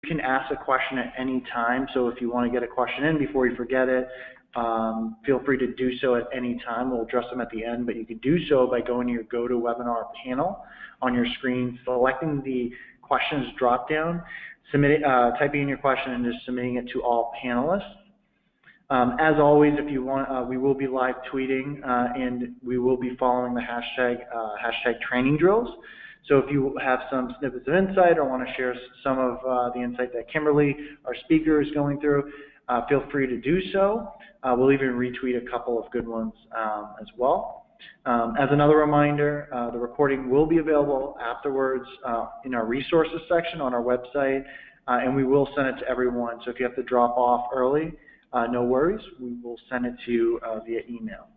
can ask a question at any time. So if you want to get a question in before you forget it, feel free to do so at any time. We'll address them at the end, but you can do so by going to your GoToWebinar panel on your screen, selecting the questions drop-down, typing in your question, and just submitting it to all panelists. As always, if you want, we will be live tweeting, and we will be following the hashtag training drills. So if you have some snippets of insight or want to share some of the insight that Kimberly, our speaker, is going through, feel free to do so. We'll even retweet a couple of good ones as well. As another reminder, the recording will be available afterwards in our resources section on our website, and we will send it to everyone. So if you have to drop off early, no worries. We will send it to you via email.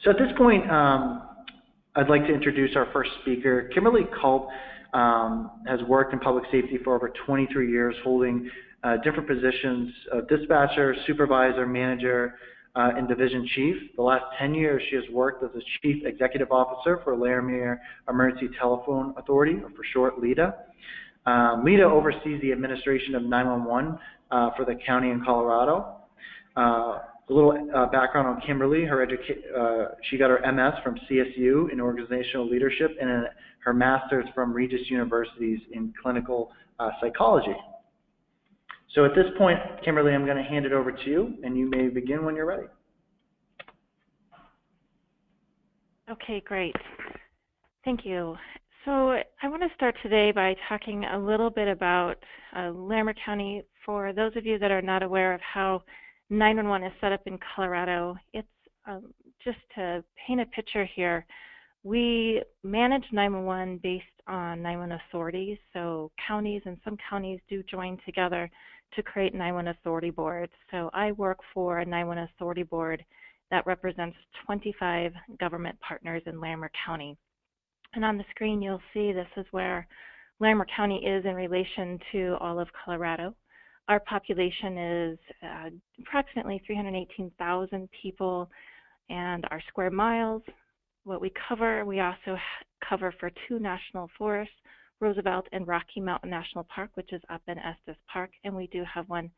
So at this point, I'd like to introduce our first speaker. Kimberly Culp has worked in public safety for over 23 years, holding different positions of dispatcher, supervisor, manager, and division chief. The last 10 years, she has worked as a chief executive officer for Laramie Emergency Telephone Authority, or for short, LETA. LETA oversees the administration of 911 for the county in Colorado. A little background on Kimberly. She got her MS from CSU in organizational leadership and her master's from Regis Universities in clinical psychology. So at this point, Kimberly, I'm going to hand it over to you, and you may begin when you're ready. Okay, great. Thank you. So I want to start today by talking a little bit about Larimer County. For those of you that are not aware of how 911 is set up in Colorado, it's just to paint a picture here. We manage 911 based on 911 authorities, so counties, and some counties do join together to create 911 authority boards. So I work for a 911 authority board that represents 25 government partners in Larimer County. And on the screen you'll see this is where Larimer County is in relation to all of Colorado. Our population is approximately 318,000 people, and our square miles, what we cover, we also cover for 2 national forests, Roosevelt and Rocky Mountain National Park, which is up in Estes Park, and we do have one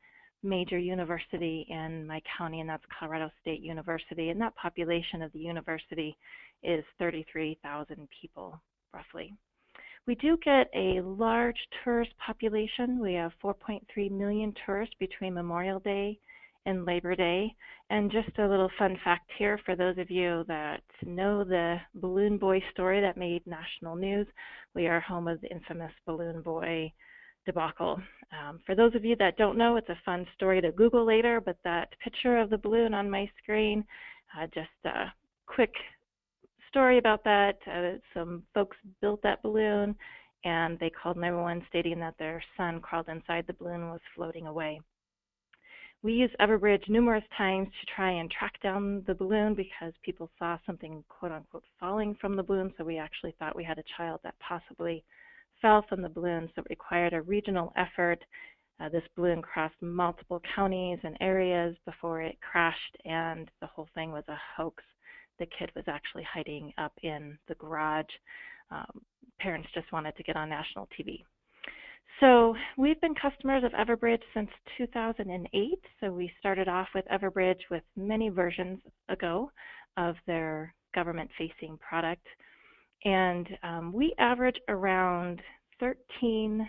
major university in my county, and that's Colorado State University, and that population of the university is 33,000 people, roughly. We do get a large tourist population. We have 4.3 million tourists between Memorial Day and Labor Day. And just a little fun fact here for those of you that know the Balloon Boy story that made national news, we are home of the infamous Balloon Boy debacle. For those of you that don't know, it's a fun story to Google later, but that picture of the balloon on my screen, just a quick story about that. Some folks built that balloon and they called 911 stating that their son crawled inside the balloon and was floating away. We used Everbridge numerous times to try and track down the balloon because people saw something quote unquote falling from the balloon, so we actually thought we had a child that possibly fell from the balloon, so it required a regional effort. This balloon crossed multiple counties and areas before it crashed, and the whole thing was a hoax. The kid was actually hiding up in the garage. Parents just wanted to get on national TV. So we've been customers of Everbridge since 2008. So we started off with Everbridge with many versions ago of their government-facing product. And we average around 13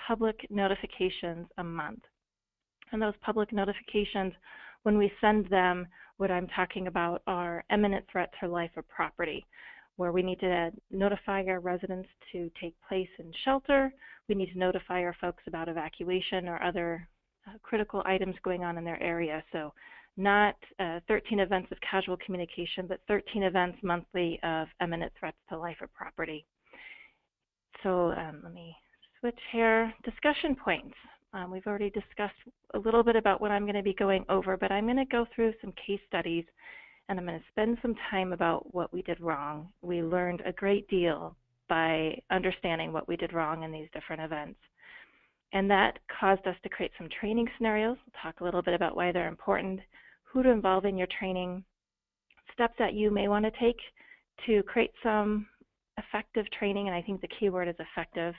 public notifications a month. And those public notifications, when we send them, what I'm talking about are imminent threat to life or property, where we need to notify our residents to take place in shelter. We need to notify our folks about evacuation or other critical items going on in their area. So not 13 events of casual communication, but 13 events monthly of imminent threats to life or property. So let me switch here. Discussion points. We've already discussed a little bit about what I'm going to be going over, but I'm going to go through some case studies, and I'm going to spend some time about what we did wrong. We learned a great deal by understanding what we did wrong in these different events. And that caused us to create some training scenarios. We'll talk a little bit about why they're important, who to involve in your training, steps that you may want to take to create some effective training, and I think the key word is effective,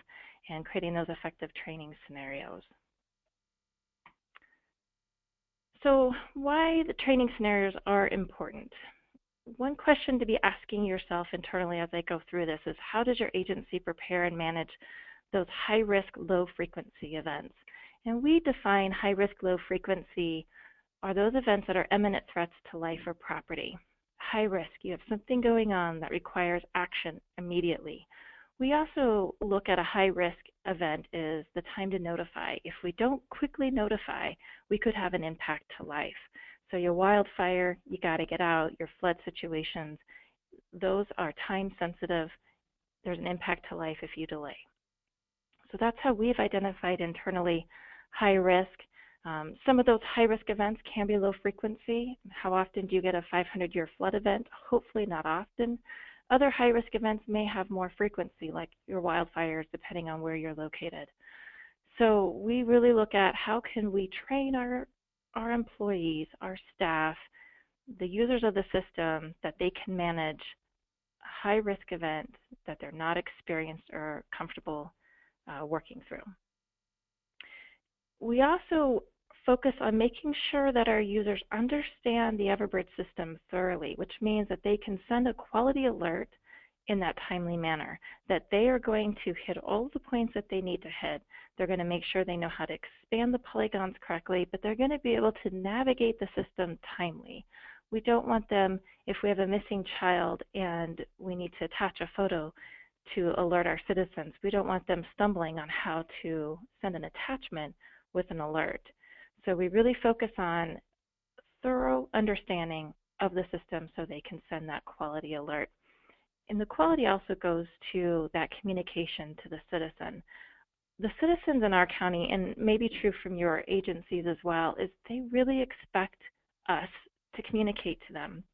and creating those effective training scenarios. So why the training scenarios are important? One question to be asking yourself internally as I go through this is, how does your agency prepare and manage those high-risk, low-frequency events? And we define high-risk, low-frequency are those events that are imminent threats to life or property. High risk, you have something going on that requires action immediately. We also look at a high-risk event is the time to notify. If we don't quickly notify, we could have an impact to life. So your wildfire, you got to get out. Your flood situations, those are time sensitive. There's an impact to life if you delay. So that's how we've identified internally high risk. Some of those high-risk events can be low frequency. How often do you get a 500-year flood event? Hopefully not often. Other high-risk events may have more frequency, like your wildfires, depending on where you're located. So we really look at how can we train our employees, our staff, the users of the system, that they can manage a high-risk event that they're not experienced or comfortable working through. We also focus on making sure that our users understand the Everbridge system thoroughly, which means that they can send a quality alert in that timely manner, that they are going to hit all the points that they need to hit. They're going to make sure they know how to expand the polygons correctly, but they're going to be able to navigate the system timely. We don't want them, if we have a missing child and we need to attach a photo to alert our citizens, we don't want them stumbling on how to send an attachment with an alert. So we really focus on thorough understanding of the system so they can send that quality alert. And the quality also goes to that communication to the citizen. The citizens in our county, and maybe true from your agencies as well, is they really expect us to communicate to them.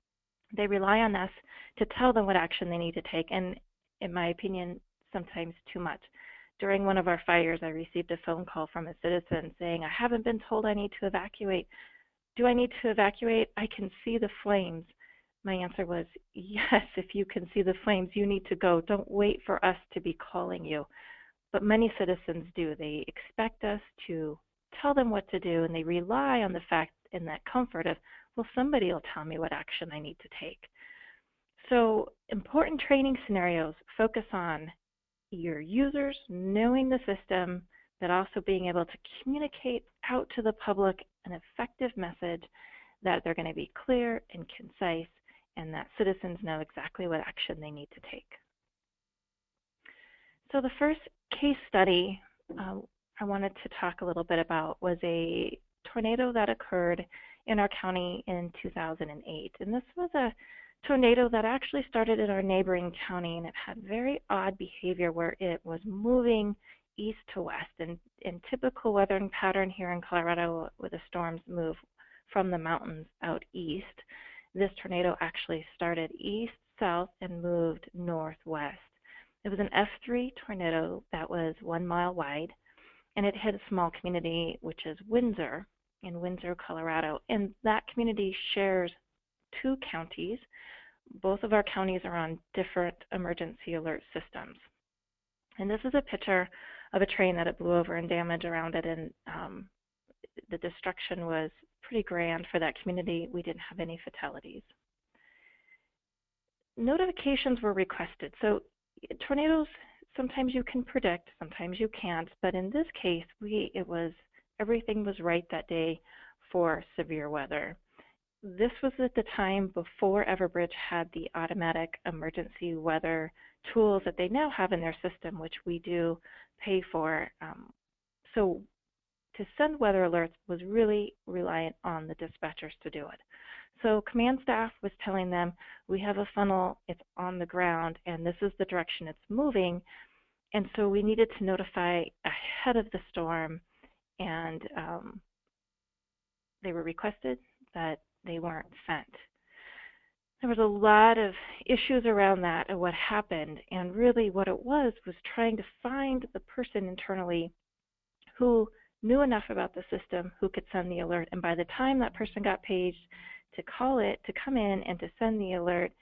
They rely on us to tell them what action they need to take, and in my opinion, sometimes too much. During one of our fires, I received a phone call from a citizen saying, I haven't been told I need to evacuate. Do I need to evacuate? I can see the flames. My answer was, yes, if you can see the flames, you need to go. Don't wait for us to be calling you. But many citizens do. They expect us to tell them what to do, and they rely on the fact and that comfort of, well, somebody will tell me what action I need to take. So important training scenarios focus on your users knowing the system, but also being able to communicate out to the public an effective message that they're going to be clear and concise, and that citizens know exactly what action they need to take. So the first case study I wanted to talk a little bit about was a tornado that occurred in our county in 2008. And this was a tornado that actually started in our neighboring county, and it had very odd behavior where it was moving east to west. And in typical weather pattern here in Colorado, where the storms move from the mountains out east, this tornado actually started east, south, and moved northwest. It was an F3 tornado that was 1 mile wide, and it hit a small community, which is Windsor, in Windsor, Colorado. And that community shares 2 counties. Both of our counties are on different emergency alert systems. And this is a picture of a train that it blew over and damage around it, and the destruction was pretty grand for that community. We didn't have any fatalities. Notifications were requested. So tornadoes, sometimes you can predict, sometimes you can't, but in this case, everything was right that day for severe weather. This was at the time before Everbridge had the automatic emergency weather tools that they now have in their system, which we do pay for. So to send weather alerts was really reliant on the dispatchers to do it. So command staff was telling them, we have a funnel, it's on the ground, and this is the direction it's moving. And so we needed to notify ahead of the storm, and they were requested, but they weren't sent. There was a lot of issues around that and what happened, and really what it was trying to find the person internally who knew enough about the system who could send the alert. And by the time that person got paged to call it, to come in and to send the alert,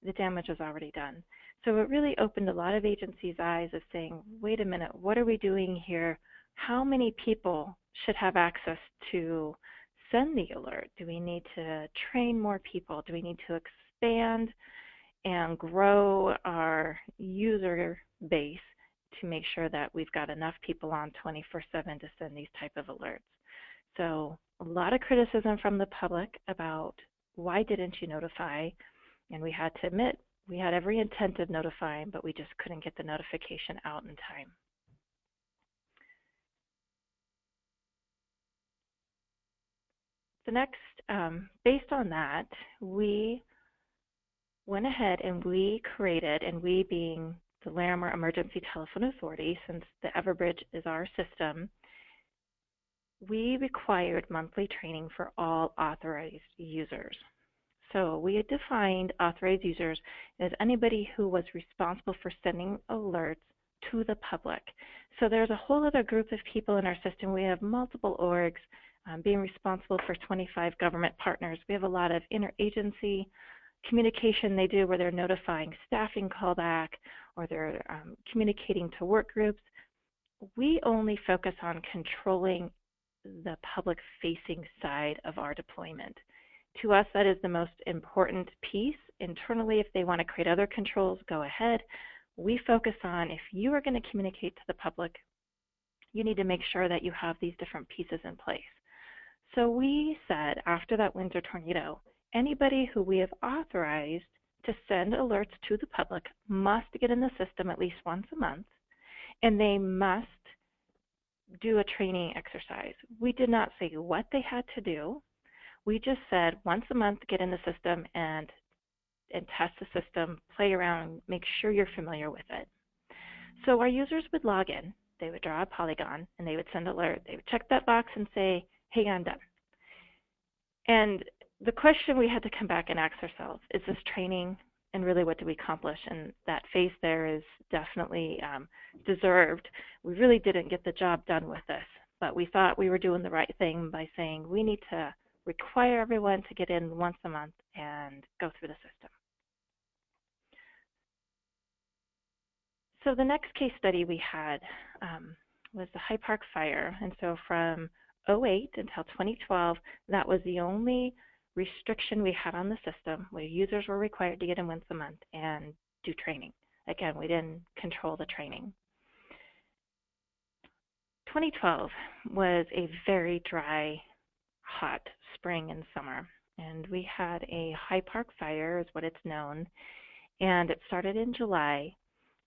the damage was already done. So it really opened a lot of agencies' eyes of saying, wait a minute, what are we doing here? How many people should have access to send the alert? Do we need to train more people? Do we need to expand and grow our user base to make sure that we've got enough people on 24/7 to send these type of alerts? So a lot of criticism from the public about why didn't you notify? And we had to admit we had every intent of notifying, but we just couldn't get the notification out in time. The next, based on that, we went ahead and we created, and we being the Larimer Emergency Telephone Authority, since the Everbridge is our system, we required monthly training for all authorized users. So we had defined authorized users as anybody who was responsible for sending alerts to the public. So there's a whole other group of people in our system. We have multiple orgs being responsible for 25 government partners. We have a lot of interagency communication they do where they're notifying staffing callback or they're communicating to work groups. We only focus on controlling the public-facing side of our deployment. To us, that is the most important piece. Internally, if they want to create other controls, go ahead. We focus on if you are going to communicate to the public, you need to make sure that you have these different pieces in place. So we said after that Windsor tornado, anybody who we have authorized to send alerts to the public must get in the system at least once a month, and they must do a training exercise. We did not say what they had to do. We just said once a month, get in the system and test the system, play around, make sure you're familiar with it. So our users would log in, they would draw a polygon, and they would send an alert. They would check that box and say, hey, I'm done. And the question we had to come back and ask ourselves, is this training, and really what do we accomplish? And that face there is definitely deserved. We really didn't get the job done with this, but we thought we were doing the right thing by saying we need to require everyone to get in once a month and go through the system. So the next case study we had was the Hyde Park fire. And so from 2008 until 2012, that was the only restriction we had on the system where users were required to get in once a month and do training. Again, we didn't control the training. 2012 was a very dry, hot spring and summer, and we had a Hyde Park fire is what it's known, and it started in July.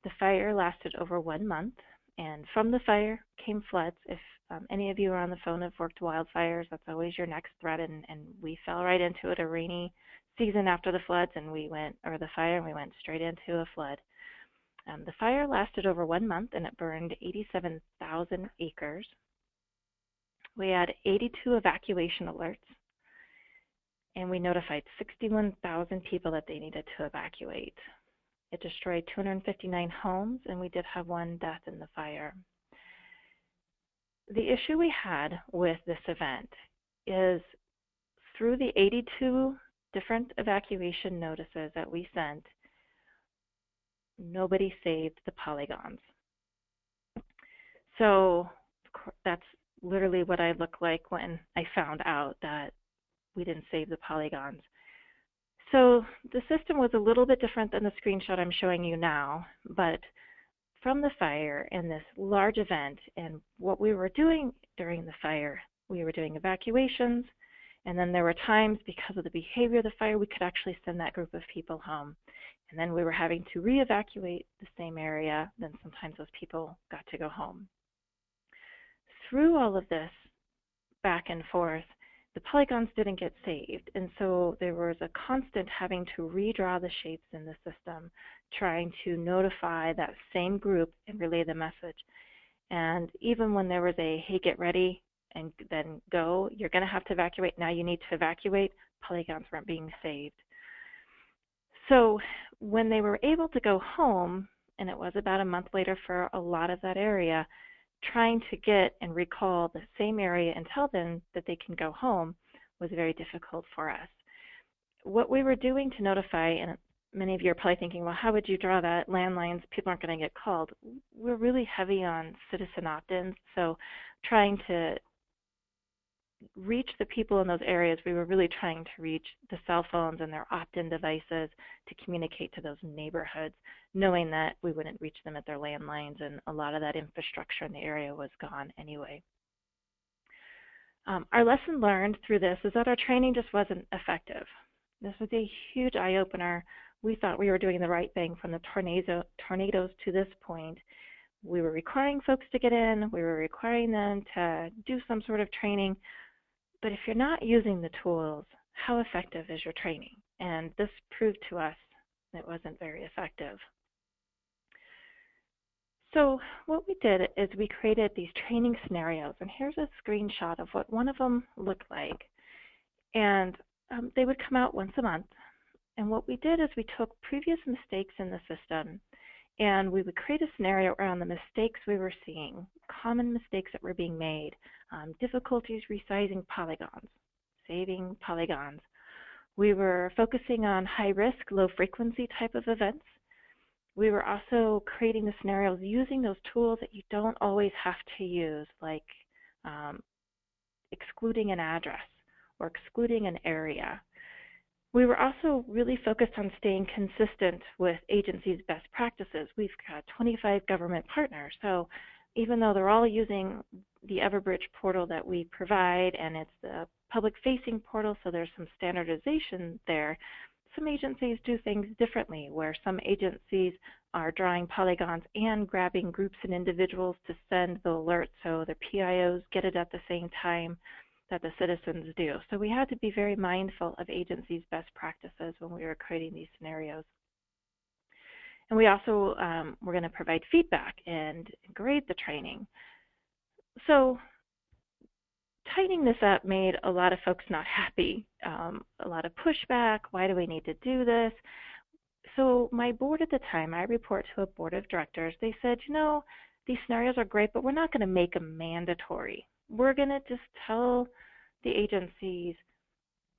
The fire lasted over 1 month, and from the fire came floods. If any of you are on the phone have worked wildfires, that's always your next threat, and we fell right into it, a rainy season after the floods, and we went, or the fire, and we went straight into a flood. The fire lasted over 1 month, and it burned 87,000 acres. We had 82 evacuation alerts, and we notified 61,000 people that they needed to evacuate. It destroyed 259 homes, and we did have 1 death in the fire. The issue we had with this event is through the 82 different evacuation notices that we sent, nobody saved the polygons. So that's literally what I looked like when I found out that we didn't save the polygons. So the system was a little bit different than the screenshot I'm showing you now, but from the fire and this large event and what we were doing during the fire, we were doing evacuations, and then there were times because of the behavior of the fire, we could actually send that group of people home. And then we were having to re-evacuate the same area, then sometimes those people got to go home. Through all of this back and forth, the polygons didn't get saved, and so there was a constant having to redraw the shapes in the system, trying to notify that same group and relay the message. And even when there was a, hey, get ready and then go, you're going to have to evacuate, now you need to evacuate, polygons weren't being saved. So when they were able to go home, and it was about a month later for a lot of that area, trying to get and recall the same area and tell them that they can go home was very difficult for us. What we were doing to notify, and many of you are probably thinking, well, how would you draw that? Landlines, people aren't going to get called. We're really heavy on citizen opt-ins, so trying to reach the people in those areas, we were really trying to reach the cell phones and their opt-in devices to communicate to those neighborhoods, knowing that we wouldn't reach them at their landlines, and a lot of that infrastructure in the area was gone anyway. Our lesson learned through this is that our training just wasn't effective. This was a huge eye-opener. We thought we were doing the right thing from the tornadoes to this point. We were requiring folks to get in. We were requiring them to do some sort of training. But if you're not using the tools, how effective is your training? And this proved to us that it wasn't very effective. So what we did is we created these training scenarios. And here's a screenshot of what one of them looked like. And they would come out once a month. And what we did is we took previous mistakes in the system, and we would create a scenario around the mistakes we were seeing, common mistakes that were being made, difficulties resizing polygons, saving polygons. We were focusing on high-risk, low-frequency type of events. We were also creating the scenarios using those tools that you don't always have to use, like excluding an address or excluding an area. We were also really focused on staying consistent with agencies' best practices. We've got 25 government partners, so even though they're all using the Everbridge portal that we provide, and it's the public-facing portal, so there's some standardization there, some agencies do things differently, where some agencies are drawing polygons and grabbing groups and individuals to send the alert so the PIOs get it at the same time that the citizens do. So we had to be very mindful of agencies' best practices when we were creating these scenarios. And we also were going to provide feedback and grade the training. So tightening this up made a lot of folks not happy, a lot of pushback. Why do we need to do this? So my board at the time, I report to a board of directors, they said, you know, these scenarios are great, but we're not going to make them mandatory. We're going to just tell the agencies,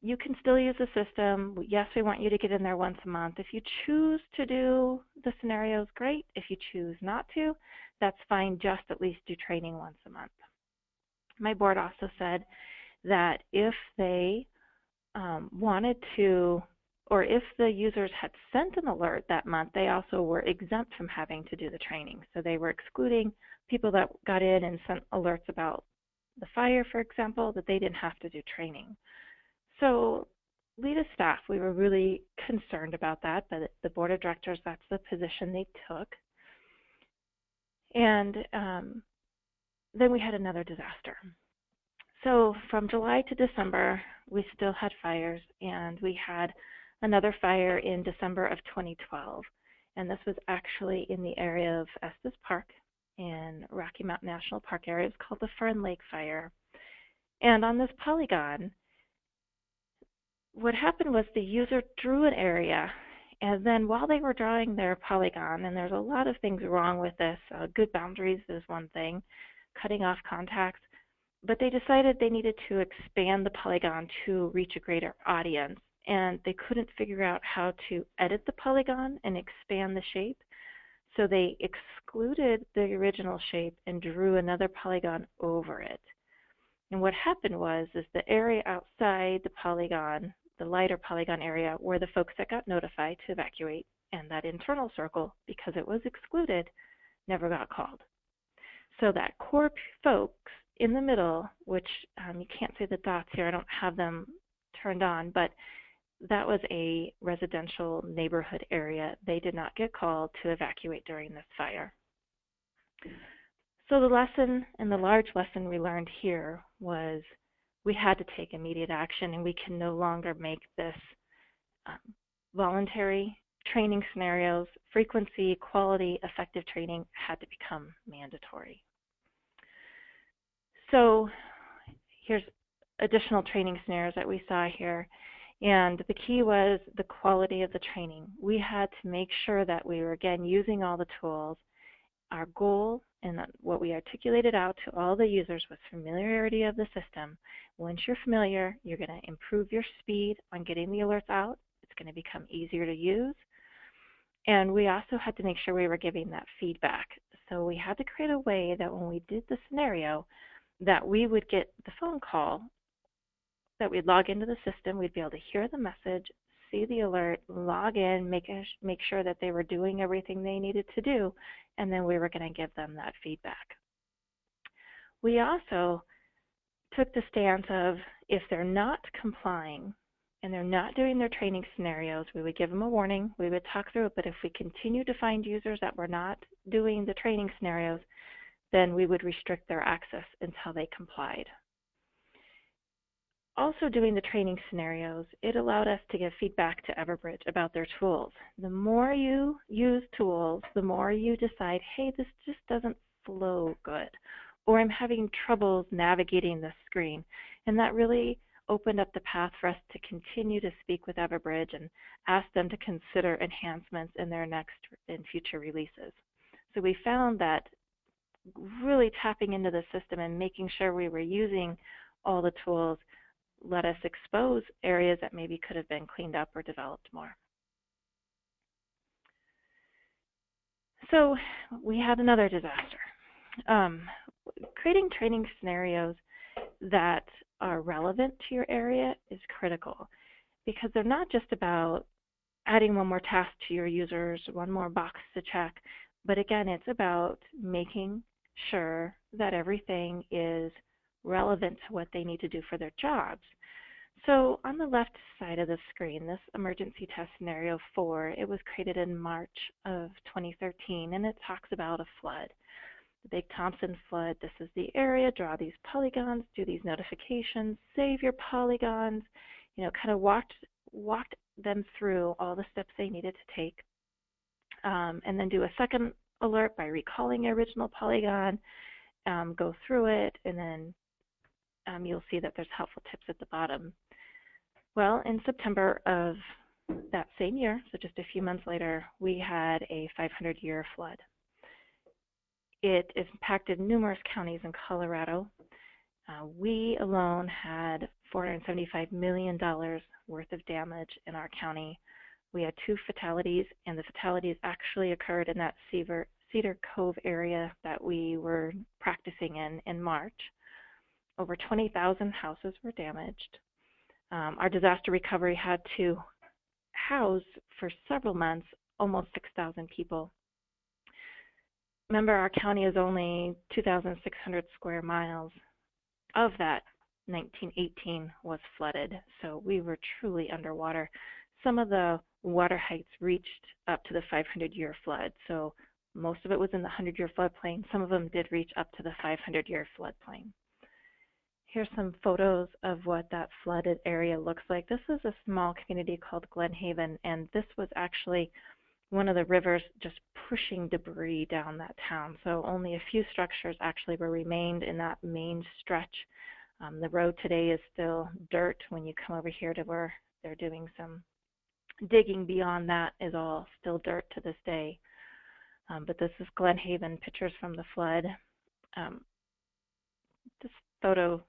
you can still use the system. Yes, we want you to get in there once a month. If you choose to do the scenarios, great. If you choose not to, that's fine. Just at least do training once a month. My board also said that if they wanted to, or if the users had sent an alert that month, they also were exempt from having to do the training. So they were excluding people that got in and sent alerts about the fire, for example, that they didn't have to do training. So lead as staff, we were really concerned about that, but the board of directors, that's the position they took. And then we had another disaster. So from July to December, we still had fires, and we had another fire in December of 2012. And this was actually in the area of Estes Park in Rocky Mountain National Park area. It's called the Fern Lake Fire. And on this polygon, what happened was the user drew an area, and then while they were drawing their polygon, and there's a lot of things wrong with this, good boundaries is one thing, cutting off contacts, but they decided they needed to expand the polygon to reach a greater audience, and they couldn't figure out how to edit the polygon and expand the shape. So they excluded the original shape and drew another polygon over it. And what happened was the area outside the polygon, the lighter polygon area, were the folks that got notified to evacuate, and that internal circle, because it was excluded, never got called. So that core folks in the middle, which you can't see the dots here, I don't have them turned on, but that was a residential neighborhood area. They did not get called to evacuate during this fire. So the lesson, and the large lesson we learned here, was we had to take immediate action, and we can no longer make this voluntary training scenarios. Frequency, quality, effective training had to become mandatory. So here's additional training scenarios that we saw here. And the key was the quality of the training. We had to make sure that we were, again, using all the tools. Our goal and what we articulated out to all the users was familiarity of the system. Once you're familiar, you're going to improve your speed on getting the alerts out. It's going to become easier to use. And we also had to make sure we were giving that feedback. So we had to create a way that when we did the scenario, that we would get the phone call, that we'd log into the system, we'd be able to hear the message, see the alert, log in, make sure that they were doing everything they needed to do, and then we were going to give them that feedback. We also took the stance of if they're not complying and they're not doing their training scenarios, we would give them a warning, we would talk through it, but if we continue to find users that were not doing the training scenarios, then we would restrict their access until they complied. Also doing the training scenarios, it allowed us to give feedback to Everbridge about their tools. The more you use tools, the more you decide, hey, this just doesn't flow good, or I'm having troubles navigating this screen. And that really opened up the path for us to continue to speak with Everbridge and ask them to consider enhancements in their next and future releases. So we found that really tapping into the system and making sure we were using all the tools let us expose areas that maybe could have been cleaned up or developed more. So we had another disaster. Creating training scenarios that are relevant to your area is critical because they're not just about adding one more task to your users, one more box to check, but again, it's about making sure that everything is relevant to what they need to do for their jobs. So on the left side of the screen, this emergency test scenario 4, it was created in March of 2013, and it talks about a flood. The Big Thompson flood, this is the area, draw these polygons, do these notifications, save your polygons, kind of walked them through all the steps they needed to take, and then do a second alert by recalling the original polygon, go through it, and then you'll see that there's helpful tips at the bottom. Well, in September of that same year, so just a few months later, we had a 500-year flood. It impacted numerous counties in Colorado. We alone had $475 million worth of damage in our county. We had 2 fatalities, and the fatalities actually occurred in that Cedar Cove area that we were practicing in March. Over 20,000 houses were damaged. Our disaster recovery had to house for several months almost 6,000 people. Remember, our county is only 2,600 square miles. Of that, 1918 was flooded, so we were truly underwater. Some of the water heights reached up to the 500-year flood, so most of it was in the 100-year floodplain. Some of them did reach up to the 500-year floodplain. Here's some photos of what that flooded area looks like. This is a small community called Glen Haven, and this was actually one of the rivers just pushing debris down that town. So only a few structures actually were remained in that main stretch. The road today is still dirt. When you come over here to where they're doing some digging beyond that is all still dirt to this day. But this is Glen Haven, pictures from the flood. This photo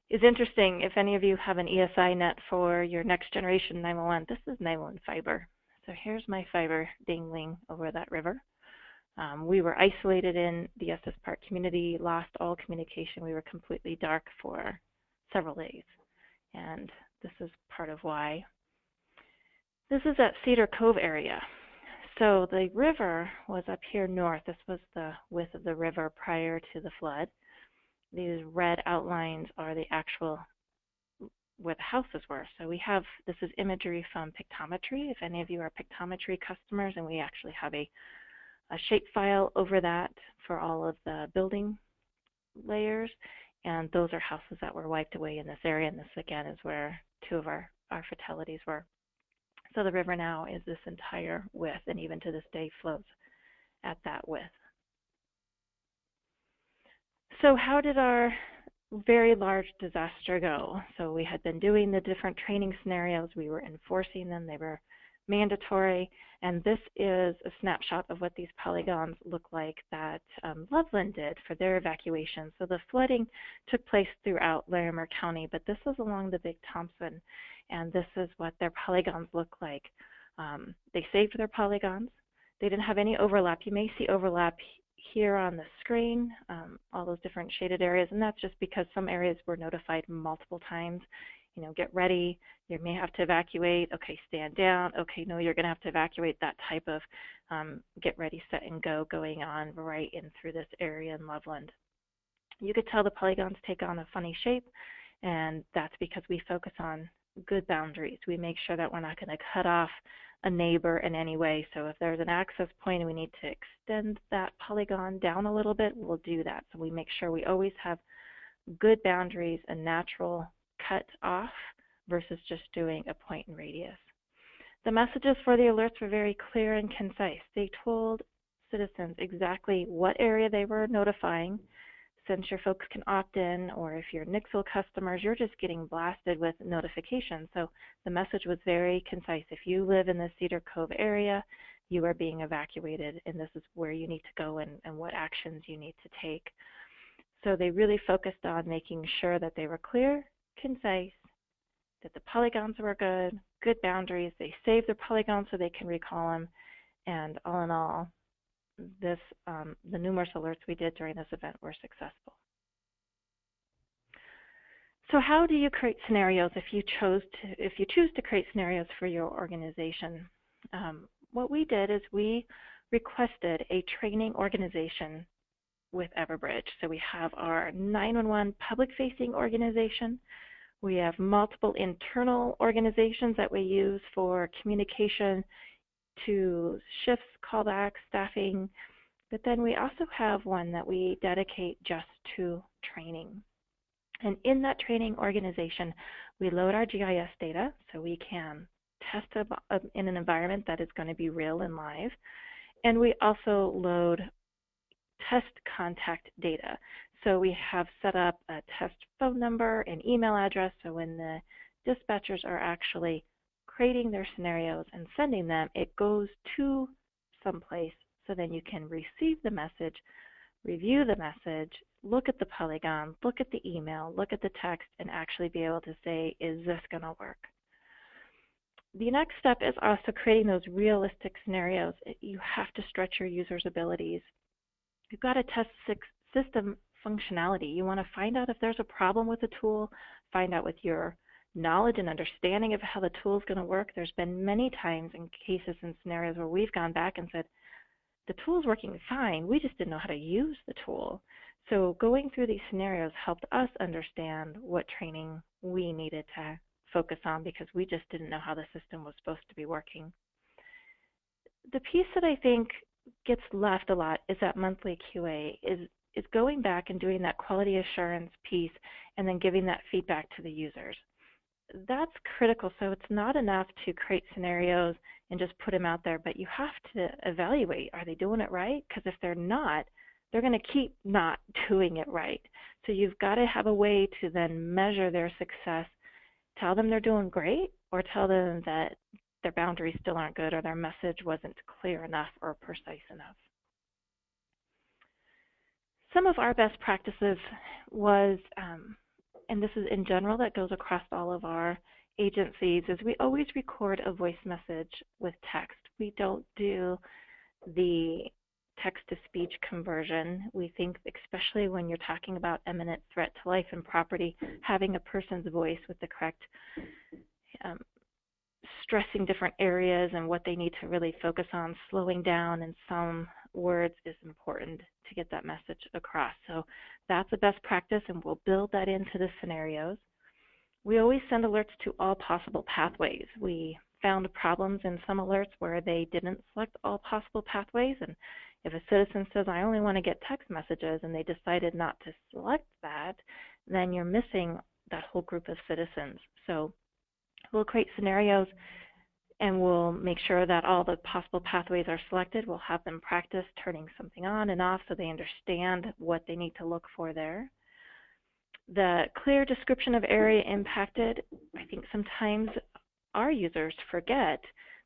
is interesting. If any of you have an ESI net for your next generation 911, this is 911 fiber. So here's my fiber dangling over that river. We were isolated in the Estes Park community, lost all communication. We were completely dark for several days. And this is part of why. This is that Cedar Cove area. So the river was up here north. This was the width of the river prior to the flood. These red outlines are the actual where the houses were. So we have, this is imagery from Pictometry. If any of you are Pictometry customers, and we actually have a shapefile over that for all of the building layers. And those are houses that were wiped away in this area. And this again is where 2 of our fatalities were. So the river now is this entire width, and even to this day flows at that width. So how did our very large disaster go? So we had been doing the different training scenarios. We were enforcing them. They were mandatory. And this is a snapshot of what these polygons look like that Loveland did for their evacuation. So the flooding took place throughout Larimer County, but this is along the Big Thompson. And this is what their polygons look like. They saved their polygons. They didn't have any overlap. You may see overlap here on the screen, all those different shaded areas, and that's just because some areas were notified multiple times. You know, get ready, you may have to evacuate, okay, stand down, okay, no, you're going to have to evacuate, that type of get ready, set, and go going on right in through this area in Loveland. You could tell the polygons take on a funny shape, and that's because we focus on good boundaries. We make sure that we're not going to cut off a neighbor in any way. So if there's an access point and we need to extend that polygon down a little bit, we'll do that. So we make sure we always have good boundaries, a natural cut off versus just doing a point and radius. The messages for the alerts were very clear and concise. They told citizens exactly what area they were notifying. Since your folks can opt in, or if you're Nixle customers, you're just getting blasted with notifications. So the message was very concise. If you live in the Cedar Cove area, you are being evacuated, and this is where you need to go and what actions you need to take. So they really focused on making sure that they were clear, concise, that the polygons were good, good boundaries. They saved their polygons so they can recall them, and all in all, the numerous alerts we did during this event were successful. So how do you create scenarios if you choose to create scenarios for your organization? What we did is we requested a training organization with Everbridge. So we have our 911 public-facing organization. We have multiple internal organizations that we use for communication to shifts, callbacks, staffing, but then we also have one that we dedicate just to training. And in that training organization, we load our GIS data so we can test in an environment that is going to be real and live. And we also load test contact data. So we have set up a test phone number and email address, so when the dispatchers are actually creating their scenarios and sending them, it goes to someplace so then you can receive the message, review the message, look at the polygon, look at the email, look at the text, and actually be able to say, is this going to work? The next step is also creating those realistic scenarios. You have to stretch your users' abilities. You've got to test system functionality. You want to find out if there's a problem with the tool, find out with your knowledge and understanding of how the tool is going to work. There's been many times in cases and scenarios where we've gone back and said, the tool is working fine, we just didn't know how to use the tool. So going through these scenarios helped us understand what training we needed to focus on because we just didn't know how the system was supposed to be working. The piece that I think gets left a lot is that monthly QA, is going back and doing that quality assurance piece and then giving that feedback to the users. That's critical. So it's not enough to create scenarios and just put them out there, but you have to evaluate, are they doing it right? Because if they're not, they're going to keep not doing it right. So you've got to have a way to then measure their success, tell them they're doing great, or tell them that their boundaries still aren't good or their message wasn't clear enough or precise enough. Some of our best practices was, and this is in general that goes across all of our agencies, is we always record a voice message with text. We don't do the text-to-speech conversion. We think, especially when you're talking about imminent threat to life and property, having a person's voice with the correct stressing different areas and what they need to really focus on, slowing down in some words is important to get that message across. So that's a best practice, and we'll build that into the scenarios. We always send alerts to all possible pathways. We found problems in some alerts where they didn't select all possible pathways, and if a citizen says, I only want to get text messages, and they decided not to select that, then you're missing that whole group of citizens. So we'll create scenarios and we'll make sure that all the possible pathways are selected. We'll have them practice turning something on and off so they understand what they need to look for there. The clear description of area impacted, I think sometimes our users forget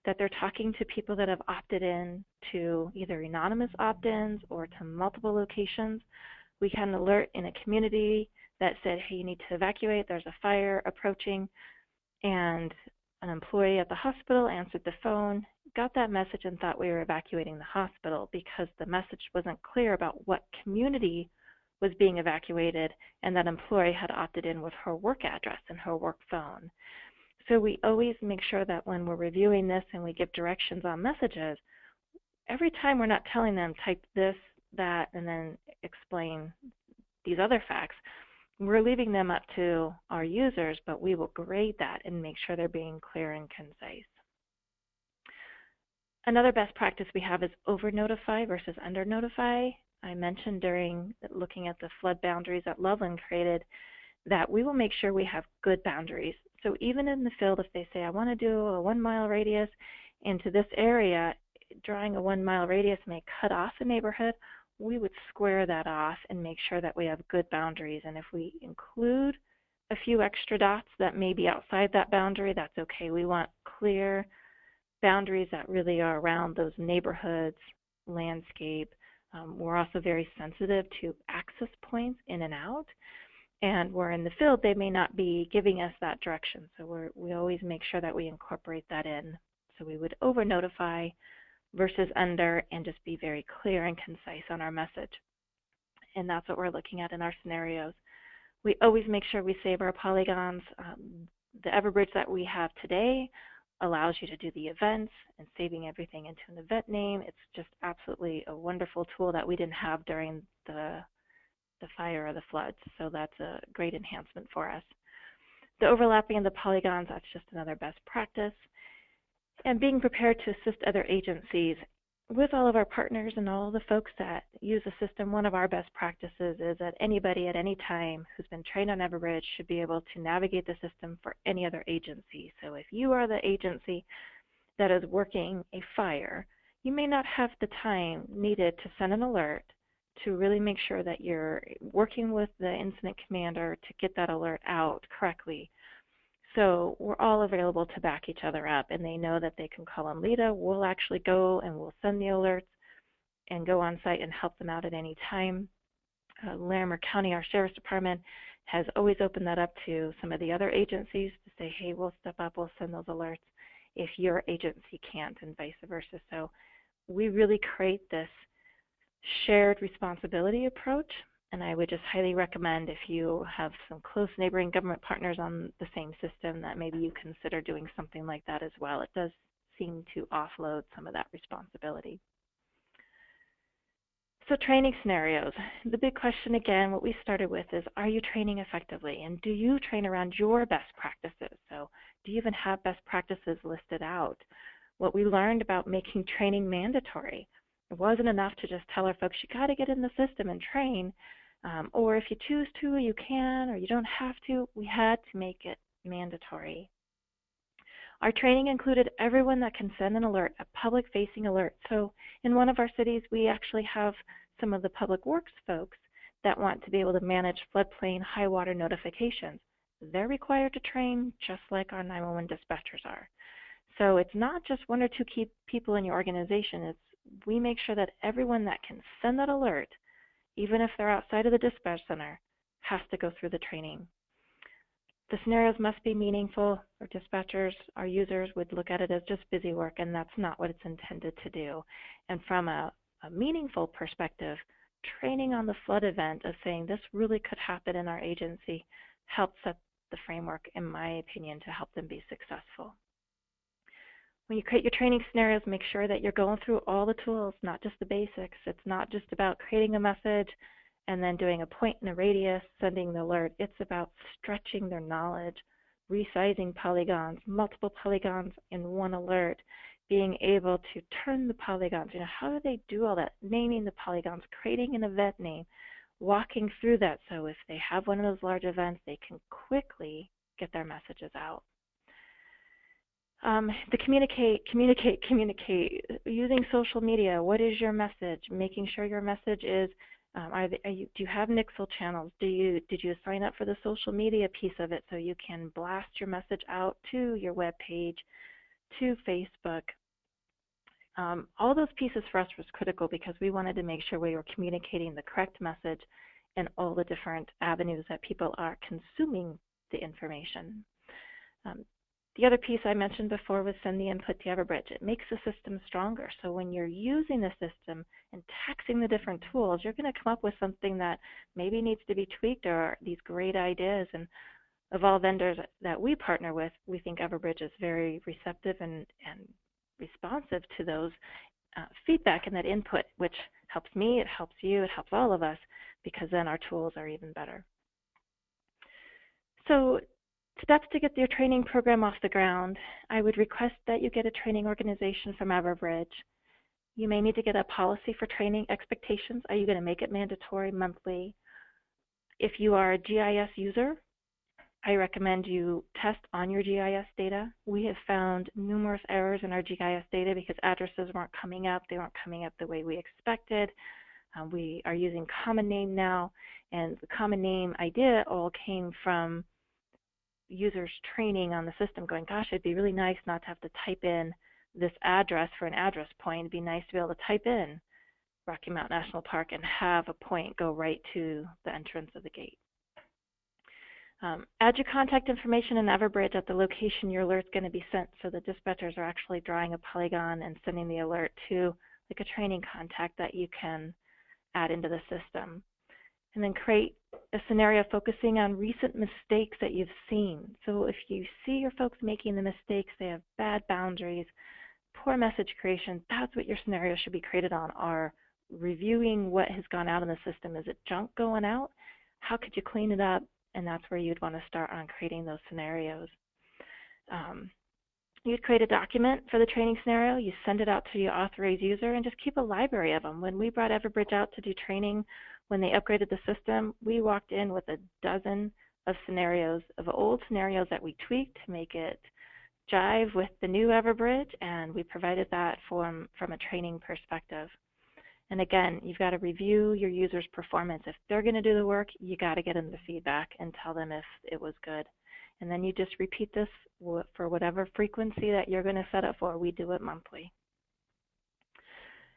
that they're talking to people that have opted in to either anonymous opt-ins or to multiple locations. We had an alert in a community that said, hey, you need to evacuate, there's a fire approaching, and an employee at the hospital answered the phone, got that message, and thought we were evacuating the hospital because the message wasn't clear about what community was being evacuated, and that employee had opted in with her work address and her work phone. So we always make sure that when we're reviewing this and we give directions on messages, every time we're not telling them type this, that, and then explain these other facts. We're leaving them up to our users, but we will grade that and make sure they're being clear and concise. Another best practice we have is over-notify versus under-notify. I mentioned during looking at the flood boundaries that Loveland created that we will make sure we have good boundaries. So even in the field, if they say, I want to do a 1 mile radius into this area, drawing a 1 mile radius may cut off a neighborhood, we would square that off and make sure that we have good boundaries. And if we include a few extra dots that may be outside that boundary, that's okay. We want clear boundaries that really are around those neighborhoods, landscape. We're also very sensitive to access points in and out. And we're in the field, they may not be giving us that direction. So we always make sure that we incorporate that in. So we would over-notify versus under, and just be very clear and concise on our message. And that's what we're looking at in our scenarios. We always make sure we save our polygons. The Everbridge that we have today allows you to do the events and saving everything into an event name. It's just absolutely a wonderful tool that we didn't have during the fire or the floods. So that's a great enhancement for us. The overlapping of the polygons, that's just another best practice. And being prepared to assist other agencies. With all of our partners and all the folks that use the system, one of our best practices is that anybody at any time who's been trained on Everbridge should be able to navigate the system for any other agency. So if you are the agency that is working a fire, you may not have the time needed to send an alert to really make sure that you're working with the incident commander to get that alert out correctly. So we're all available to back each other up, and they know that they can call on Lita. We'll actually go and we'll send the alerts and go on site and help them out at any time. Larimer County, our Sheriff's Department, has always opened that up to some of the other agencies to say, hey, we'll step up, we'll send those alerts if your agency can't, and vice versa. So we really create this shared responsibility approach. And I would just highly recommend, if you have some close neighboring government partners on the same system, that maybe you consider doing something like that as well. It does seem to offload some of that responsibility. So training scenarios. The big question again, what we started with is, are you training effectively? And do you train around your best practices? So do you even have best practices listed out? What we learned about making training mandatory. It wasn't enough to just tell our folks, you got to get in the system and train. Or if you choose to, you can, or you don't have to. We had to make it mandatory. Our training included everyone that can send an alert, a public-facing alert. So in one of our cities, we actually have some of the public works folks that want to be able to manage floodplain high water notifications. They're required to train just like our 911 dispatchers are. So it's not just one or two key people in your organization. We make sure that everyone that can send that alert, even if they're outside of the dispatch center, has to go through the training. The scenarios must be meaningful. Our dispatchers, our users would look at it as just busy work, and that's not what it's intended to do. And from a meaningful perspective, training on the flood event of saying this really could happen in our agency helps set the framework, in my opinion, to help them be successful. When you create your training scenarios, make sure that you're going through all the tools, not just the basics. It's not just about creating a message and then doing a point and a radius, sending the alert. It's about stretching their knowledge, resizing polygons, multiple polygons in one alert, being able to turn the polygons. How do they do all that? Naming the polygons, creating an event name, walking through that so if they have one of those large events, they can quickly get their messages out. The communicate, using social media. What is your message? Making sure your message is, do you have Nixle channels? Did you sign up for the social media piece of it so you can blast your message out to your web page, to Facebook? All those pieces for us was critical because we wanted to make sure we were communicating the correct message in all the different avenues that people are consuming the information. The other piece I mentioned before was send the input to Everbridge. It makes the system stronger. So when you're using the system and taxing the different tools, you're going to come up with something that maybe needs to be tweaked or these great ideas. And of all vendors that we partner with, we think Everbridge is very receptive and responsive to those feedback and that input, which helps me, it helps you, it helps all of us, because then our tools are even better. So steps to get your training program off the ground. I would request that you get a training organization from Everbridge. You may need to get a policy for training expectations. Are you going to make it mandatory monthly? If you are a GIS user, I recommend you test on your GIS data. We have found numerous errors in our GIS data because addresses weren't coming up. They weren't coming up the way we expected. We are using common name now, and the common name idea all came from users training on the system going, gosh, it'd be really nice not to have to type in this address for an address point. It'd be nice to be able to type in Rocky Mountain National Park and have a point go right to the entrance of the gate. Add your contact information in Everbridge at the location your alert's going to be sent, so the dispatchers are actually drawing a polygon and sending the alert to like a training contact that you can add into the system. And then create a scenario focusing on recent mistakes that you've seen. So if you see your folks making the mistakes, they have bad boundaries, poor message creation, that's what your scenario should be created on, are reviewing what has gone out in the system. Is it junk going out? How could you clean it up? And that's where you'd want to start on creating those scenarios. You'd create a document for the training scenario. You send it out to your authorized user and just keep a library of them. When we brought Everbridge out to do training, when they upgraded the system, we walked in with a dozen of scenarios, of old scenarios that we tweaked to make it jive with the new Everbridge, and we provided that from a training perspective. And again, you've got to review your users' performance. If they're going to do the work, you got to get them the feedback and tell them if it was good. And then you just repeat this for whatever frequency that you're going to set up for. We do it monthly.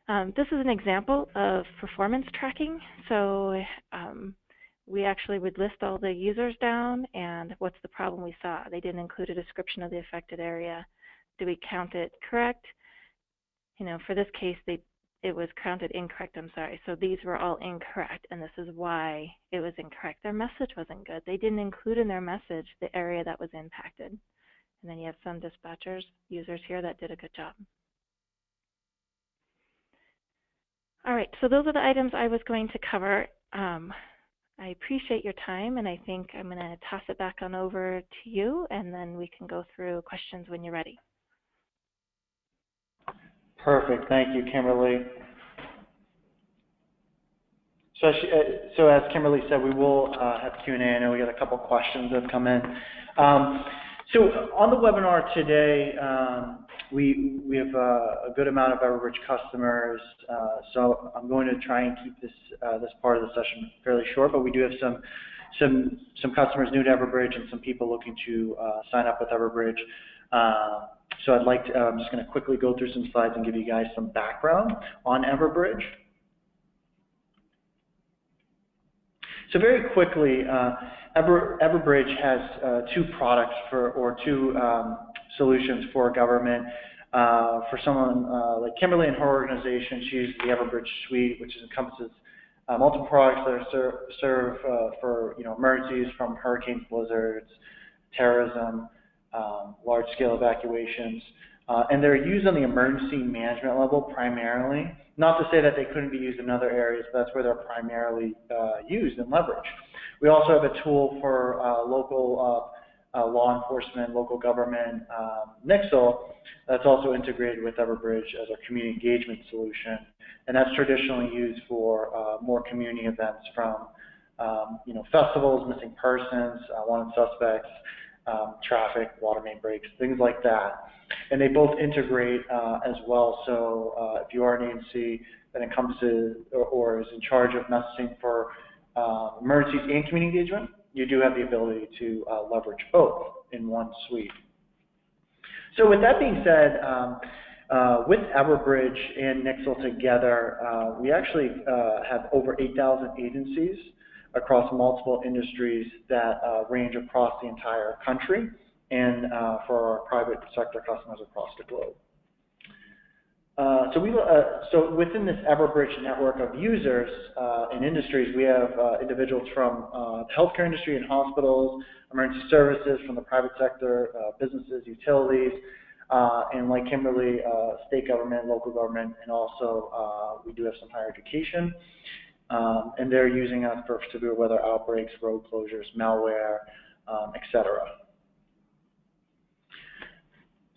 This is an example of performance tracking. So we actually would list all the users down and what's the problem we saw. They didn't include a description of the affected area. Do we count it correct? You know, for this case, it was counted incorrect, I'm sorry. So these were all incorrect, and this is why it was incorrect. Their message wasn't good. They didn't include in their message the area that was impacted. And then you have some dispatchers, users here that did a good job. All right, so those are the items I was going to cover. I appreciate your time, and I think I'm going to toss it back on over to you, and then we can go through questions when you're ready. Perfect. Thank you, Kimberly. So as Kimberly said, we will have Q&A. I know we got a couple questions that have come in. So on the webinar today, we have a good amount of Everbridge customers. So I'm going to try and keep this part of the session fairly short, but we do have some customers new to Everbridge and some people looking to sign up with Everbridge. So I'm just going to quickly go through some slides and give you guys some background on Everbridge. So very quickly, Everbridge has two products two solutions for government. For someone like Kimberly and her organization, she uses the Everbridge suite, which encompasses multiple products that serve for emergencies from hurricanes, blizzards, terrorism, large-scale evacuations, and they're used on the emergency management level primarily. Not to say that they couldn't be used in other areas, but that's where they're primarily used and leveraged. We also have a tool for local law enforcement, local government, Nixle, that's also integrated with Everbridge as our community engagement solution, and that's traditionally used for more community events from festivals, missing persons, wanted suspects, traffic, water main breaks, things like that. And they both integrate as well. So if you are an agency that encompasses or is in charge of messaging for emergencies and community engagement, you do have the ability to leverage both in one suite. So with that being said, with Everbridge and Nixle together, we actually have over 8,000 agencies across multiple industries that range across the entire country and for our private sector customers across the globe. So within this Everbridge network of users and industries, we have individuals from the healthcare industry and hospitals, emergency services, from the private sector, businesses, utilities, and like Kimberly, state government, local government, and also we do have some higher education. And they're using us for severe weather outbreaks, road closures, malware, etc.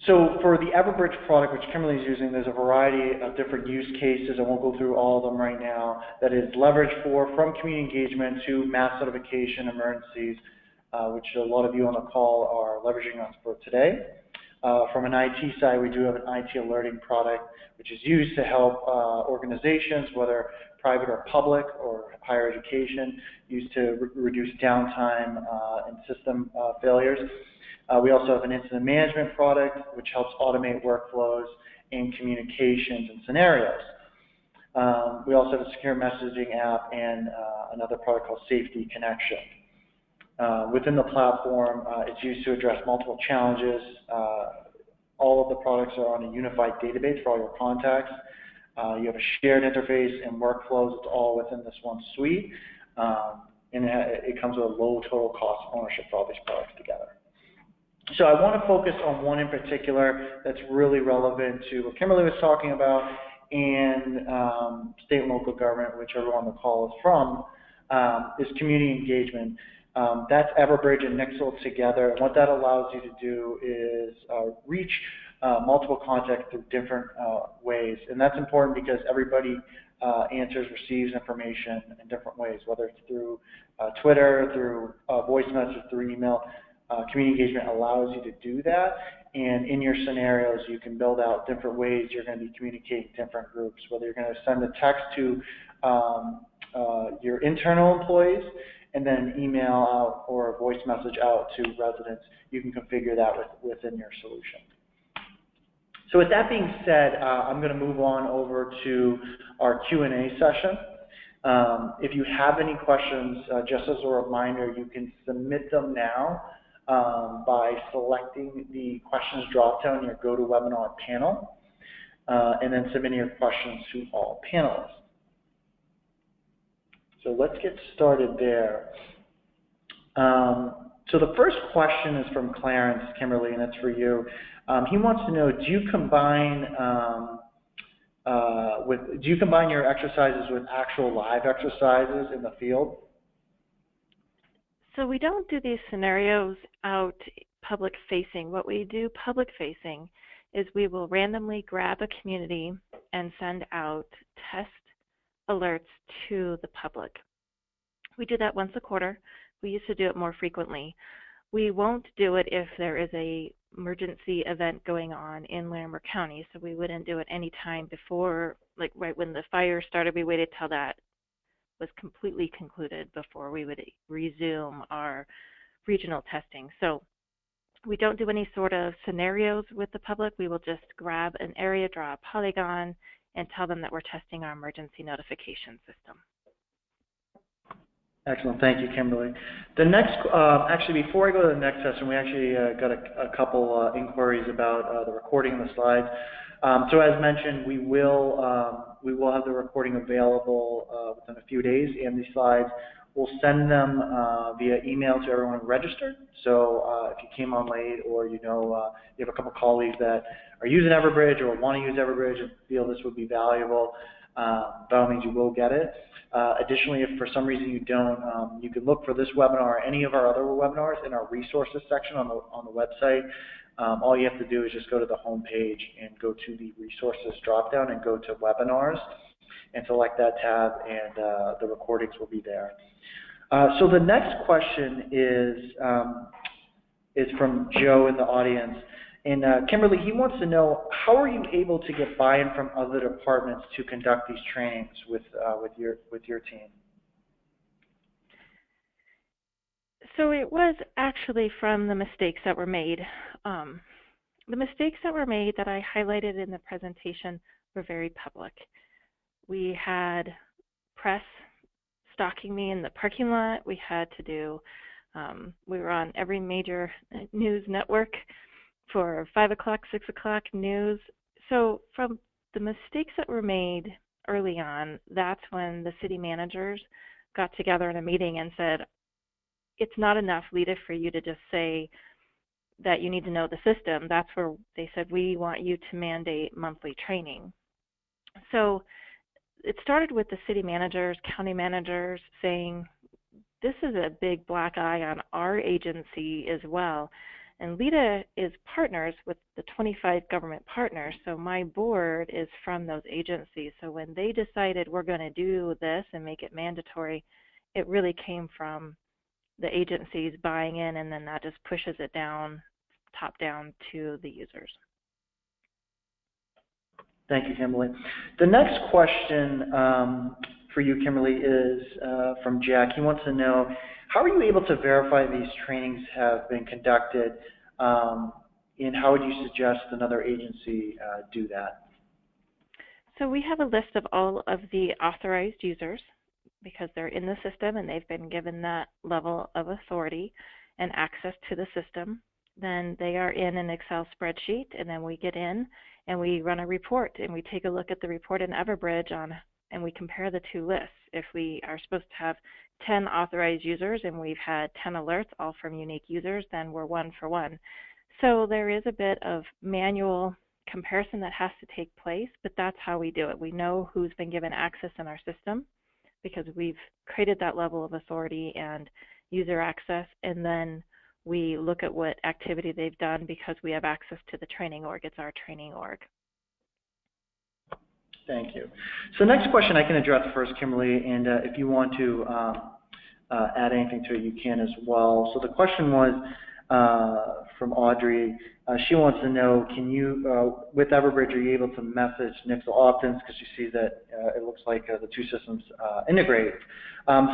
So for the Everbridge product, which Kimberly is using, there's a variety of different use cases. I won't go through all of them right now. That is leveraged from community engagement to mass notification emergencies, which a lot of you on the call are leveraging us for today. From an IT side, we do have an IT alerting product, which is used to help organizations, whether private or public or higher education, used to reduce downtime and system failures. We also have an incident management product, which helps automate workflows and communications and scenarios. We also have a secure messaging app and another product called Safety Connection. Within the platform, it's used to address multiple challenges. All of the products are on a unified database for all your contacts. You have a shared interface and workflows. It's all within this one suite. And it comes with a low total cost of ownership for all these products together. So I want to focus on one in particular that's really relevant to what Kimberly was talking about, and state and local government, which everyone on the call is from, is community engagement. That's Everbridge and Nixle together, and what that allows you to do is reach multiple contacts through different ways, and that's important because everybody receives information in different ways, whether it's through Twitter, through voice message, through email. Community engagement allows you to do that, and in your scenarios, you can build out different ways you're going to be communicating with different groups, whether you're going to send a text to your internal employees and then an email out or a voice message out to residents. You can configure that within your solution. So with that being said, I'm going to move on over to our Q&A session. If you have any questions, just as a reminder, you can submit them now by selecting the questions dropdown in your GoToWebinar panel, and then submitting your questions to all panelists. So let's get started there. So the first question is from Clarence, Kimberly, and it's for you. He wants to know, do you combine your exercises with actual live exercises in the field? So we don't do these scenarios out public facing. What we do public facing is we will randomly grab a community and send out test alerts to the public. We do that once a quarter. We used to do it more frequently. We won't do it if there is a emergency event going on in Larimer County, so we wouldn't do it any time before, like right when the fire started. We waited till that was completely concluded before we would resume our regional testing. So we don't do any sort of scenarios with the public. We will just grab an area, draw a polygon, and tell them that we're testing our emergency notification system. Excellent. Thank you, Kimberly. The next, actually, before I go to the next session, we actually got a couple inquiries about the recording of the slides. So as mentioned, we will have the recording available within a few days, and these slides, we'll send them via email to everyone registered. So if you came on late, or you have a couple colleagues that are using Everbridge or want to use Everbridge and feel this would be valuable, by all means, you will get it. Additionally, if for some reason you don't, you can look for this webinar or any of our other webinars in our resources section on the website. All you have to do is just go to the home page and go to the resources dropdown and go to webinars and select that tab, and the recordings will be there. So the next question is from Joe in the audience. And Kimberly, he wants to know, how are you able to get buy-in from other departments to conduct these trainings with your team? So it was actually from the mistakes that were made. The mistakes that were made that I highlighted in the presentation were very public. We had press stalking me in the parking lot. We had to do We were on every major news network for 5 o'clock, 6 o'clock news. So from the mistakes that were made early on, that's when the city managers got together in a meeting and said, it's not enough, Lita, for you to just say that you need to know the system. That's where they said, we want you to mandate monthly training. So it started with the city managers, county managers saying, this is a big black eye on our agency as well. And Lita is partners with the 25 government partners, so my board is from those agencies. So when they decided we're going to do this and make it mandatory, it really came from the agencies buying in, and then that just pushes it down, top down to the users. Thank you, Kimberly. The next question for you, Kimberly, is from Jack. He wants to know, how are you able to verify these trainings have been conducted, and how would you suggest another agency do that? So we have a list of all of the authorized users because they're in the system and they've been given that level of authority and access to the system. Then they are in an Excel spreadsheet, and then we get in and we run a report, and we take a look at the report in Everbridge and we compare the two lists. If we are supposed to have 10 authorized users and we've had 10 alerts, all from unique users, then we're 1 for 1. So there is a bit of manual comparison that has to take place, but that's how we do it. We know who's been given access in our system because we've created that level of authority and user access, and then we look at what activity they've done because we have access to the training org. It's our training org. Thank you. So next question I can address first, Kimberly, and if you want to add anything to it, you can as well. So the question was from Audrey. She wants to know, can you, with Everbridge, are you able to message Nixle opt-ins, because you see that it looks like the two systems integrate.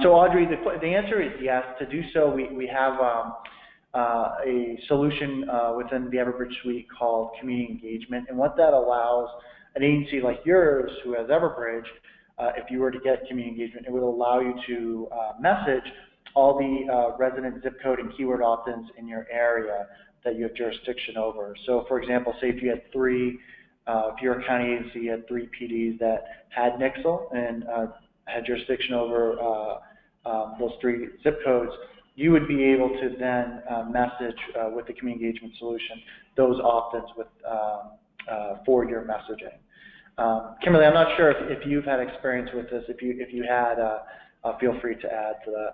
So Audrey, the answer is yes. To do so, we have a solution within the Everbridge suite called Community Engagement, and what that allows an agency like yours who has Everbridge, if you were to get Community Engagement, it would allow you to message all the resident zip code and keyword opt-ins in your area that you have jurisdiction over. So for example, say if you had if you're a county agency, you had 3 PDs that had Nixle and had jurisdiction over those 3 zip codes, you would be able to then message with the Community Engagement solution those opt-ins with for your messaging. Kimberly, I'm not sure if you've had experience with this. If you had, feel free to add to that.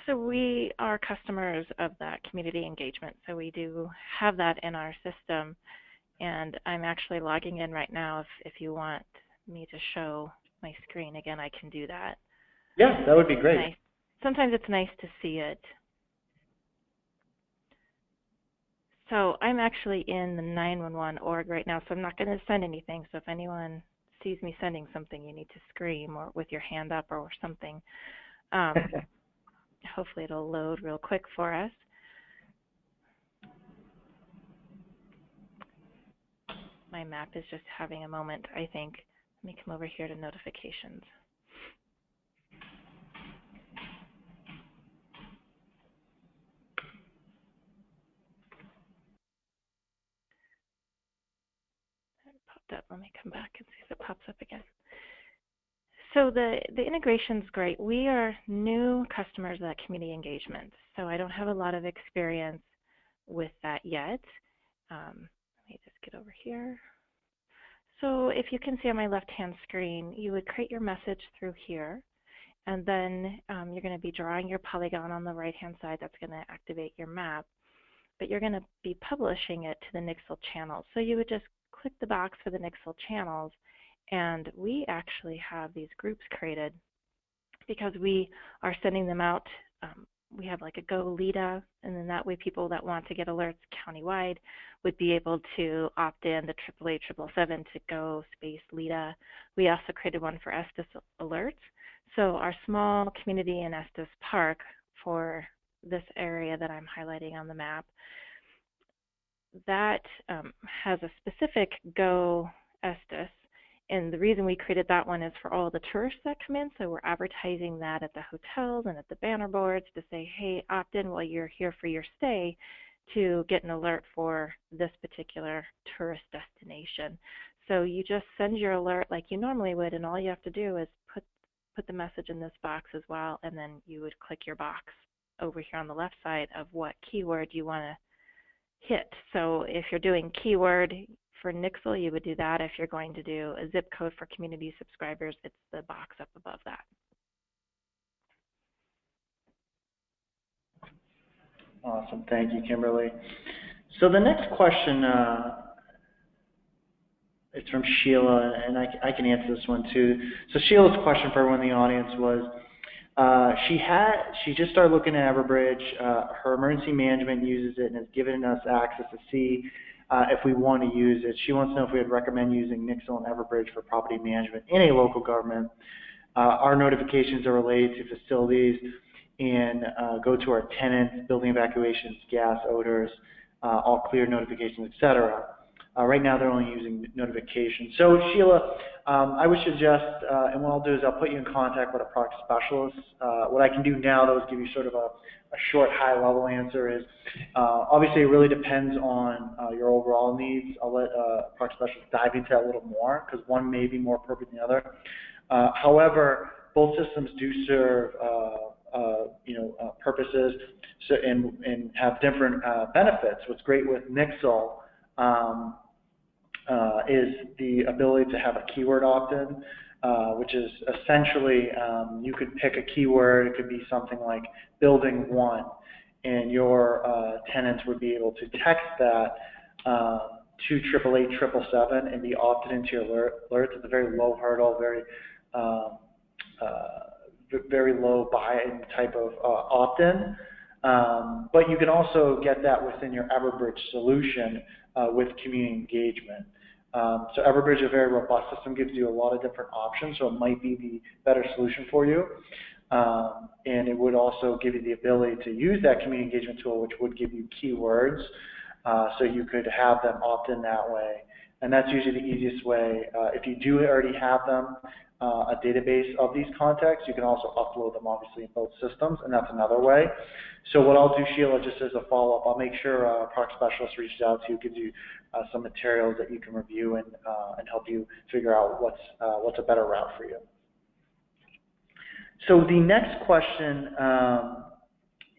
So we are customers of that community engagement. So we do have that in our system. And I'm actually logging in right now. If you want me to show my screen again, I can do that. Yeah, that would be great. Nice. Sometimes it's nice to see it. So I'm actually in the 911 org right now, so I'm not going to send anything. So if anyone sees me sending something, you need to scream or with your hand up or something. Hopefully it'll load real quick for us. My map is just having a moment, I think. Let me come over here to notifications. It popped up. Let me come back and see if it pops up again. So the integration's great. We are new customers of that community engagement, so I don't have a lot of experience with that yet. Let me just get over here. So if you can see on my left-hand screen, you would create your message through here, and then you're going to be drawing your polygon on the right-hand side. That's going to activate your map, but you're going to be publishing it to the Nixle channels. So you would just click the box for the Nixle channels, and we actually have these groups created because we are sending them out. We have like a Go Lita, and then that way people that want to get alerts countywide would be able to opt in the 888-777 to Go space Lita. We also created one for Estes alerts. So our small community in Estes Park for this area that I'm highlighting on the map, that has a specific Go Estes, And the reason we created that one is for all the tourists that come in, so we're advertising that at the hotels and at the banner boards to say, hey, opt in while you're here for your stay to get an alert for this particular tourist destination. So you just send your alert like you normally would, and all you have to do is put the message in this box as well, and then you would click your box over here on the left side of what keyword you want to hit. So if you're doing keyword for Nixle, you would do that. If you're going to do a zip code for community subscribers, it's the box up above that. Awesome. Thank you, Kimberly. So the next question it's from Sheila, and I can answer this one too. So Sheila's question for everyone in the audience was, she just started looking at Everbridge. Her emergency management uses it and has given us access to see if we want to use it. She wants to know if we would recommend using Nixle and Everbridge for property management in a local government. Our notifications are related to facilities and go to our tenants, building evacuations, gas, odors, all clear notifications, etc. Right now, they're only using notifications. So, Sheila, I would suggest, and what I'll do is I'll put you in contact with a product specialist. What I can do now, though, is give you sort of a short, high-level answer is, obviously, it really depends on your overall needs. I'll let a product specialist dive into that a little more, because one may be more appropriate than the other. However, both systems do serve purposes and have different benefits. What's great with Nixle is the ability to have a keyword opt-in, which is essentially you could pick a keyword. It could be something like building 1, and your tenants would be able to text that to 888-777 and be opted into your alerts. It's a very low hurdle, very low buy-in type of opt-in. But you can also get that within your Everbridge solution with community engagement. So Everbridge, a very robust system, gives you a lot of different options, so it might be the better solution for you. And it would also give you the ability to use that community engagement tool, which would give you keywords, so you could have them opt in that way. And that's usually the easiest way. If you do already have them, a database of these contacts, you can also upload them obviously in both systems, and that's another way. So what I'll do, Sheila, just as a follow-up, I'll make sure a product specialist reaches out to you, gives you some materials that you can review and help you figure out what's a better route for you. So the next question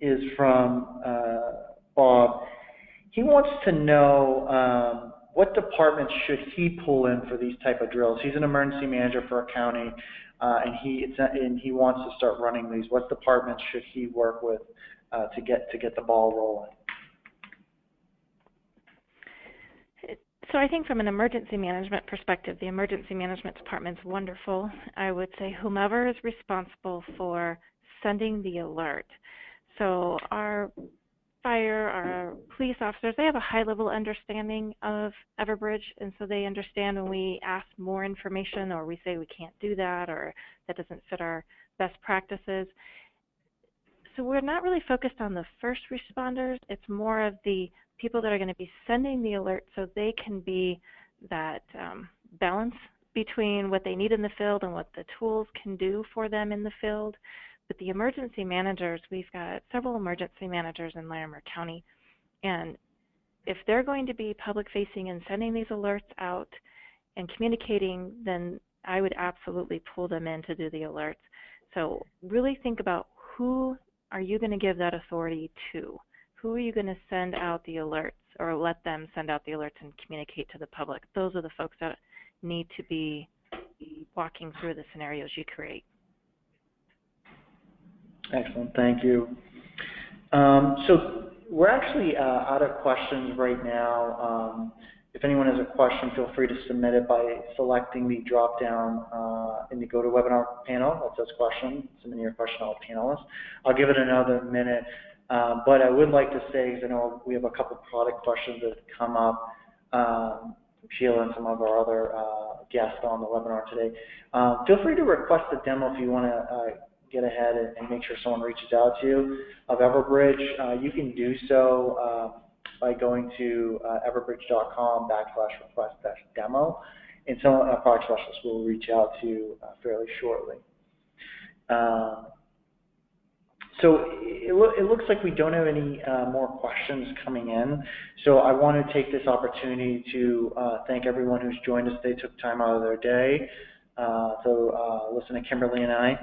is from Bob. He wants to know what departments should he pull in for these type of drills? He's an emergency manager for a county, and he wants to start running these. What departments should he work with to get the ball rolling? So I think from an emergency management perspective, the emergency management department's wonderful. I would say whomever is responsible for sending the alert. So our fire, our police officers, they have a high-level understanding of Everbridge, and so they understand when we ask more information or we say we can't do that or that doesn't fit our best practices. So we're not really focused on the first responders. It's more of the people that are going to be sending the alert so they can be that balance between what they need in the field and what the tools can do for them in the field. But the emergency managers, we've got several emergency managers in Larimer County, and if they're going to be public-facing and sending these alerts out and communicating, then I would absolutely pull them in to do the alerts. So really think about who are you going to give that authority to? Who are you going to send out the alerts or let them send out the alerts and communicate to the public? Those are the folks that need to be walking through the scenarios you create. Excellent, thank you. So we're actually out of questions right now. If anyone has a question, feel free to submit it by selecting the drop-down in the GoToWebinar panel that says question. Submit your question to all panelists. I'll give it another minute, but I would like to say, because I know we have a couple product questions that come up, Sheila and some of our other guests on the webinar today. Feel free to request a demo if you want to get ahead and make sure someone reaches out to you of Everbridge. You can do so by going to everbridge.com/request-demo, and some product specialists will reach out to you fairly shortly. So it looks like we don't have any more questions coming in. So I want to take this opportunity to thank everyone who's joined us today, took time out of their day. Listen to Kimberly and I.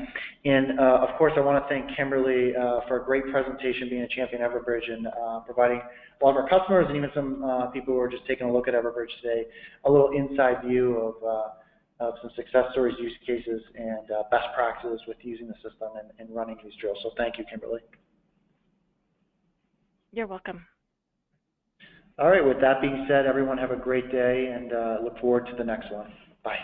And of course, I want to thank Kimberly for a great presentation, being a champion at Everbridge, and providing a lot of our customers and even some people who are just taking a look at Everbridge today, a little inside view of some success stories, use cases, and best practices with using the system and running these drills. So thank you, Kimberly. You're welcome. All right, with that being said, everyone have a great day, and look forward to the next one. Bye.